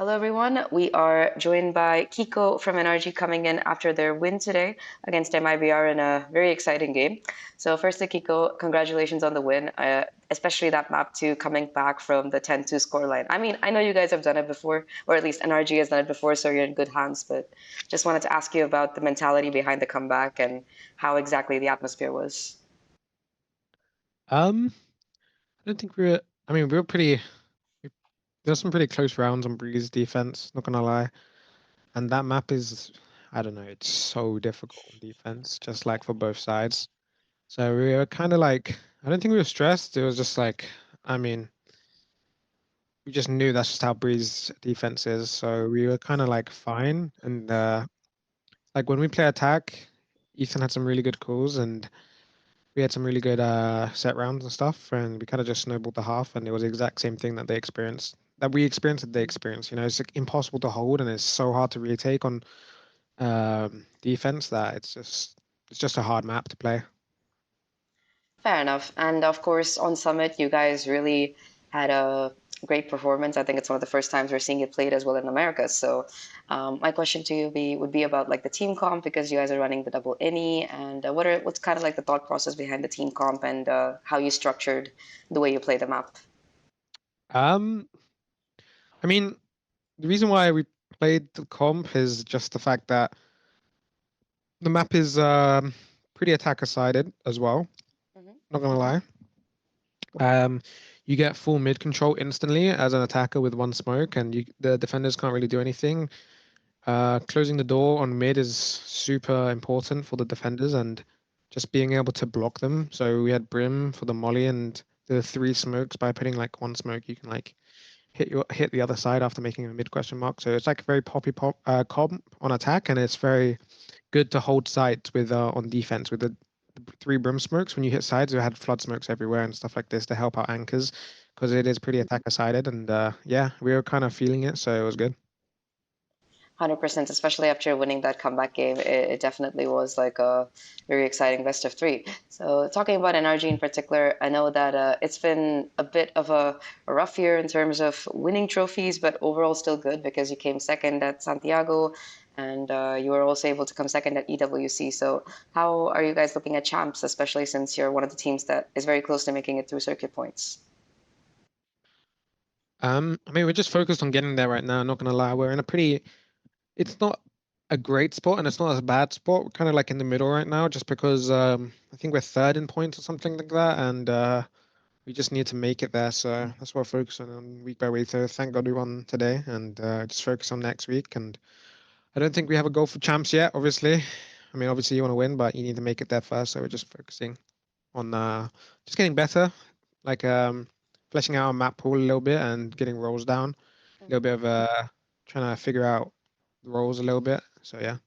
Hello, everyone. We are joined by Keiko from NRG coming in after their win today against MIBR in a very exciting game. So, firstly, Keiko, congratulations on the win, especially that map 2 coming back from the 10-2 scoreline. I mean, I know you guys have done it before, or at least NRG has done it before, so you're in good hands, but just wanted to ask you about the mentality behind the comeback and how exactly the atmosphere was. Um, I don't think we were. I mean, we were pretty. There were some pretty close rounds on Breeze defense. Not gonna lie, and that map is. I don't know. It's so difficult on defense, just like for both sides. So we were kind of like. I don't think we were stressed. It was just like. I mean, we just knew that's just how Breeze defense is. So we were kind of like fine. And like when we play attack, Ethan had some really good calls and we had some really good set rounds and stuff, and we kind of just snowballed the half, and it was the exact same thing that we experienced that they experienced. You know, it's like impossible to hold, and it's so hard to retake on defense that it's just a hard map to play. Fair enough. And of course, on Summit, you guys really had a great performance. I think it's one of the first times we're seeing it played as well in America. So, my question to you would be about like the team comp because you guys are running the double innie, and what's kind of like the thought process behind the team comp and how you structured the way you play the map. Um, I mean, the reason why we played the comp is just the fact that the map is pretty attacker sided as well. Hmm. Not gonna lie. Um, you get full mid control instantly as an attacker with one smoke, and the defenders can't really do anything. Closing the door on mid is super important for the defenders and just being able to block them. So we had Brim for the molly and the three smokes. By putting like one smoke, you can like hit the other side after making a mid question mark. So it's like a very poppy comp on attack, and it's very good to hold sides with on defense with the three Brim smokes. When you hit sides, we had flood smokes everywhere and stuff like this to help out anchors because it is pretty attacker sided. And yeah, we were kind of feeling it, so it was good. 100%, especially after winning that comeback game, it definitely was like a very exciting best of three. So, talking about NRG in particular, I know that it's been a bit of a rough year in terms of winning trophies, but overall still good because you came second at Santiago and you were also able to come second at EWC. So, how are you guys looking at champs, especially since you're one of the teams that is very close to making it through circuit points? I mean, we're just focused on getting there right now. Not gonna lie, we're in a pretty. It's not a great spot and it's not a bad spot. We're kind of like in the middle right now, just because I think we're third in points or something like that, and we just need to make it there. So that's what we're focusing on week by week. So thank God we won today, and just focus on next week. And I don't think we have a goal for champs yet. Obviously, I mean, obviously you want to win, but you need to make it there first. So we're just focusing on just getting better, like fleshing out our map pool a little bit and getting rolls down. A little bit of trying to figure out the roles a little bit. So yeah.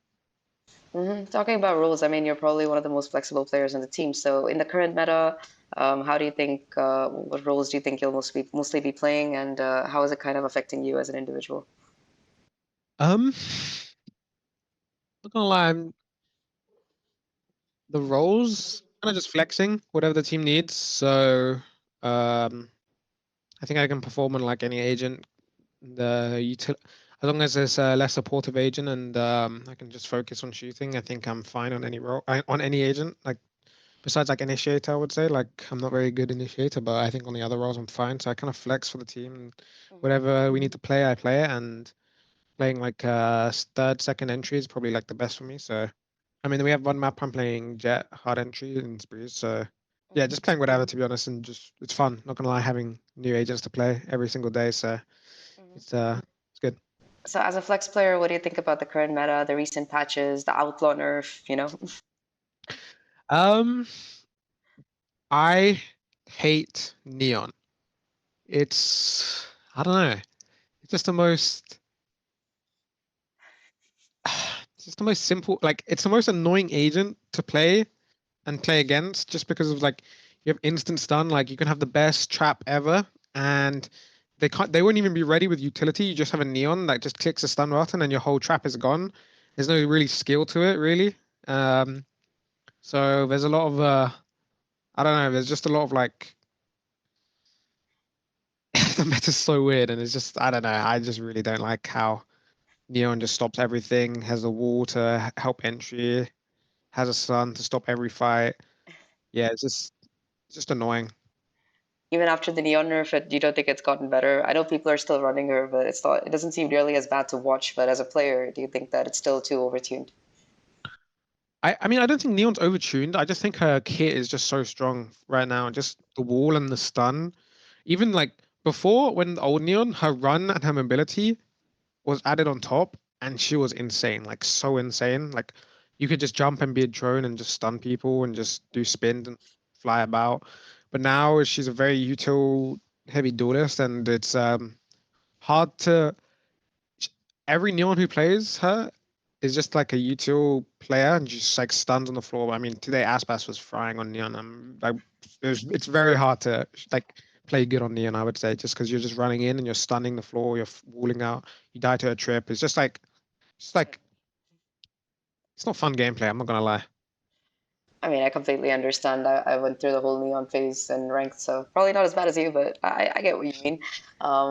Talking about roles, I mean, you're probably one of the most flexible players in the team. So, in the current meta, how do you think, what roles do you think you'll mostly be playing, and how is it kind of affecting you as an individual? Um, not gonna lie, the roles kind of just flexing whatever the team needs. So I think I can perform on like any agent. As long as there's a less supportive agent and I can just focus on shooting, I think I'm fine on any role on any agent. Like besides like initiator, I would say like I'm not very good initiator, but I think on the other roles I'm fine. So I kind of flex for the team. And whatever we need to play, I play it. And playing like third, second entry is probably like the best for me. So I mean, we have one map I'm playing Jet hard entry and Sprees. So yeah, just playing whatever to be honest, and just it's fun. Not gonna lie, having new agents to play every single day. So it's good. So, as a flex player, what do you think about the current meta, the recent patches, the outlaw nerf, you know? Um, I hate Neon. It's I don't know. It's just the most. It's just the most simple. Like it's the most annoying agent to play and play against, just because of like you have instant stun. Like you can have the best trap ever, and they won't even be ready with utility. You just have a neon that just clicks a stun button and your whole trap is gone. There's no really skill to it really. Um, so there's a lot of I don't know. There's just a lot of like the meta's so weird, and it's just I don't know. I just really don't like how Neon just stops everything, has a wall to help entry, has a stun to stop every fight. Yeah, it's just annoying. Even after the Neon nerf, you don't think it's gotten better? I know people are still running her, but it doesn't seem nearly as bad to watch. But as a player, do you think that it's still too overtuned? I mean, I don't think Neon's overtuned. I just think her kit is just so strong right now. Just the wall and the stun. Even like before, when the old Neon, her run and her mobility was added on top, and she was insane, like so insane. Like you could just jump and be a drone and just stun people and just do spins and fly about. But now she's a very util heavy duelist, and it's hard to. Every Neon who plays her is just like a util player and just like stuns on the floor. I mean, today Aspas was frying on Neon. Like it's very hard to like play good on Neon, I would say, just because you're just running in and you're stunning the floor, you're walling out, you die to a trip. It's like it's not fun gameplay. I'm not gonna lie. I mean, I completely understand. I went through the whole Neon phase and ranked, so probably not as bad as you, but I get what you mean.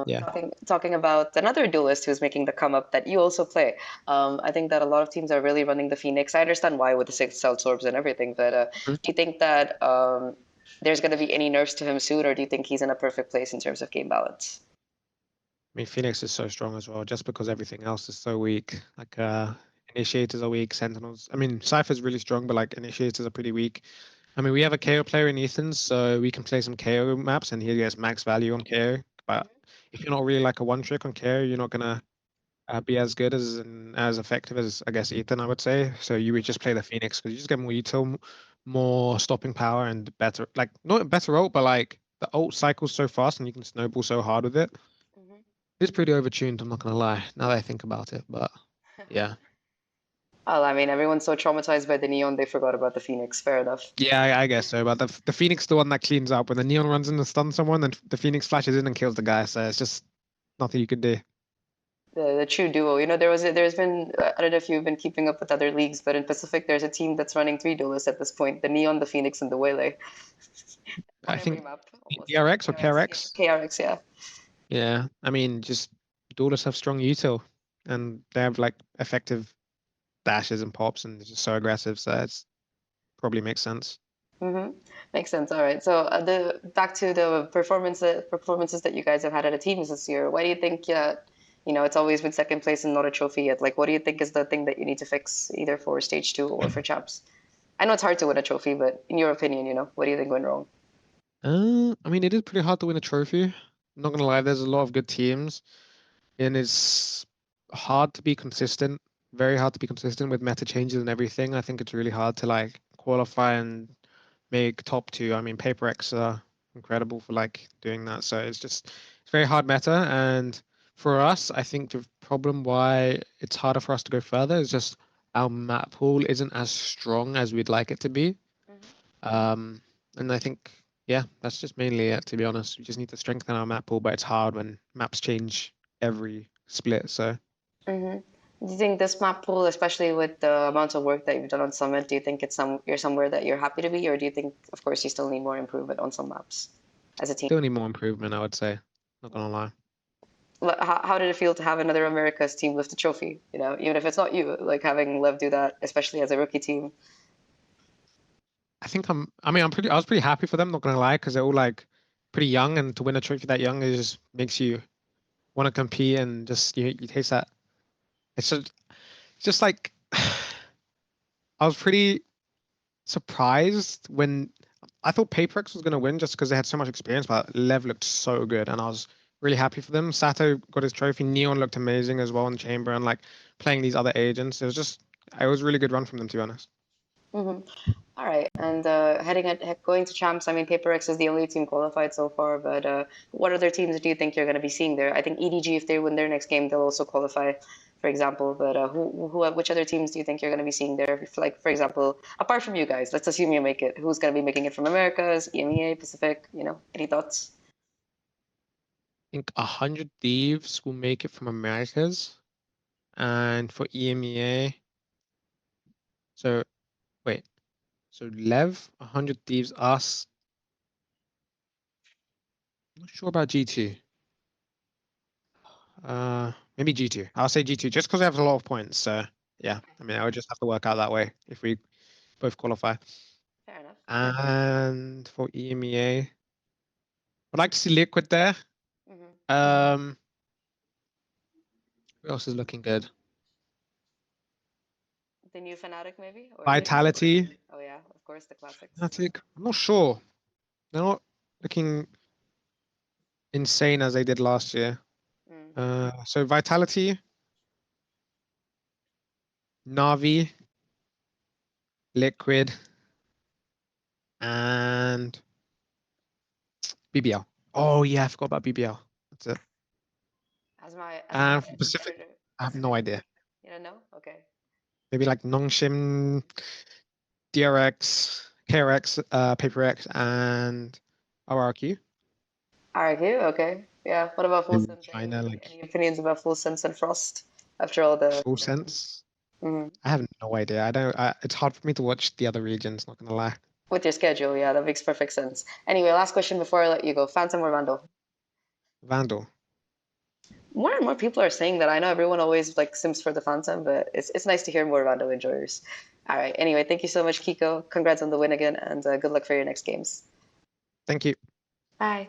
Yeah. Talking about another duelist who's making the come up that you also play. I think that a lot of teams are really running the Phoenix. I understand why with the six cell orbs and everything, but Mhm. do you think that there's going to be any nerfs to him soon, or do you think he's in a perfect place in terms of game balance? I mean, Phoenix is so strong as well, just because everything else is so weak. Like initiators are weak, sentinels. I mean, Cypher's really strong, but like initiators are pretty weak. I mean, we have a KO player in Ethan, so we can play some KO maps, and he gets max value on KO. But if you're not really like a one trick on KO, you're not gonna be as good as effective as I guess Ethan, I would say. So you would just play the Phoenix because you just get more util, more stopping power, and better like not better ult, but like the ult cycles so fast, and you can snowball so hard with it. It's pretty overtuned, I'm not gonna lie, now that I think about it. But yeah. Well, I mean, everyone's so traumatized by the Neon, they forgot about the Phoenix. Fair enough. Yeah, I guess so. But the Phoenix is the one that cleans up. When the Neon runs in and stuns someone, then the Phoenix flashes in and kills the guy. So it's just nothing you can do. The true duo. You know, there's been I don't know if you've been keeping up with other leagues, but in Pacific there's a team that's running three duelists at this point: the Neon, the Phoenix, and the Waylay I on every think map almost. DRX or KRX, yeah. KRX. KRX, yeah. Yeah, I mean, just duelists have strong util, and they have like effective dashes and pops, and they're just so aggressive. So it's probably makes sense. Mm-hmm. Makes sense. All right. So the back to the performances that you guys have had at a teams this year. Why do you think it's always been second place and not a trophy yet? Like, what do you think is the thing that you need to fix either for stage two or for champs? I know it's hard to win a trophy, but in your opinion, what do you think went wrong? I mean, it is pretty hard to win a trophy. I'm not gonna lie, there's a lot of good teams, and it's hard to be consistent. Very hard to be consistent with meta changes and everything. I think it's really hard to like qualify and make top two. I mean, PaperX are incredible for like doing that. So it's very hard meta. And for us, I think the problem why it's harder for us to go further is just our map pool isn't as strong as we'd like it to be. Um, and I think, yeah, that's just mainly it, to be honest. We just need to strengthen our map pool, but it's hard when maps change every split. So Mm-hmm. Do you think this map pool, especially with the amount of work that you've done on Summit, do you think you're somewhere that you're happy to be, or do you think, of course, you still need more improvement on some maps as a team? still need more improvement, I would say. Not gonna lie. How did it feel to have another Americas team lift the trophy? Even if it's not you, like having Lev do that, especially as a rookie team. I was pretty happy for them, not gonna lie, because they're all like pretty young, and to win a trophy that young, it just makes you want to compete and just you taste that. It's just like I was pretty surprised when I thought Paperex was gonna win just because they had so much experience, but Lev looked so good, and I was really happy for them. Sato got his trophy. Neon looked amazing as well in Chamber, and like playing these other agents. It was a really good run from them, to be honest. Hmm. All right, and going to champs. I mean, PaperX is the only team qualified so far, but what other teams do you think you're going to be seeing there? I think EDG, if they win their next game, they'll also qualify, for example. But which other teams do you think you're going to be seeing there? If, like, for example, apart from you guys, let's assume you make it. Who's going to be making it from Americas, EMEA, Pacific? Any thoughts? I think 100 Thieves will make it from Americas, and for EMEA. So wait, so Lev, 100 Thieves, us. I'm not sure about G2. Maybe G2. I'll say G2 just because I have a lot of points. So yeah, I mean, I would just have to work out that way if we both qualify. Fair enough. And for EMEA, I'd like to see Liquid there. Mm-hmm. Who else is looking good? The new Fnatic, maybe? Or Vitality. oh yeah, of course, the classics. Fnatic. I'm not sure. They're not looking insane as they did last year. So Vitality, Navi, Liquid, and BBL. Oh yeah, I forgot about BBL. That's it. As my And for Pacific, competitor. I have no idea. You don't know? Okay. Maybe like Nongshim, DRX, KRX, PaperX, and RRQ. Argue, okay. Yeah. What about Full In Sense? China, like Any opinions about Full Sense and Frost after all the full sense. Mhm. I have no idea. I don't. It's hard for me to watch the other regions. Not gonna lie. With your schedule? Yeah, that makes perfect sense. Anyway, last question before I let you go. Phantom or Vandal? Vandal. More and more people are saying that. I know everyone always like sims for the Phantom, but it's nice to hear more Vandal enjoyers. All right. Anyway, thank you so much, Kiko. Congrats on the win again, and good luck for your next games. Thank you. Bye.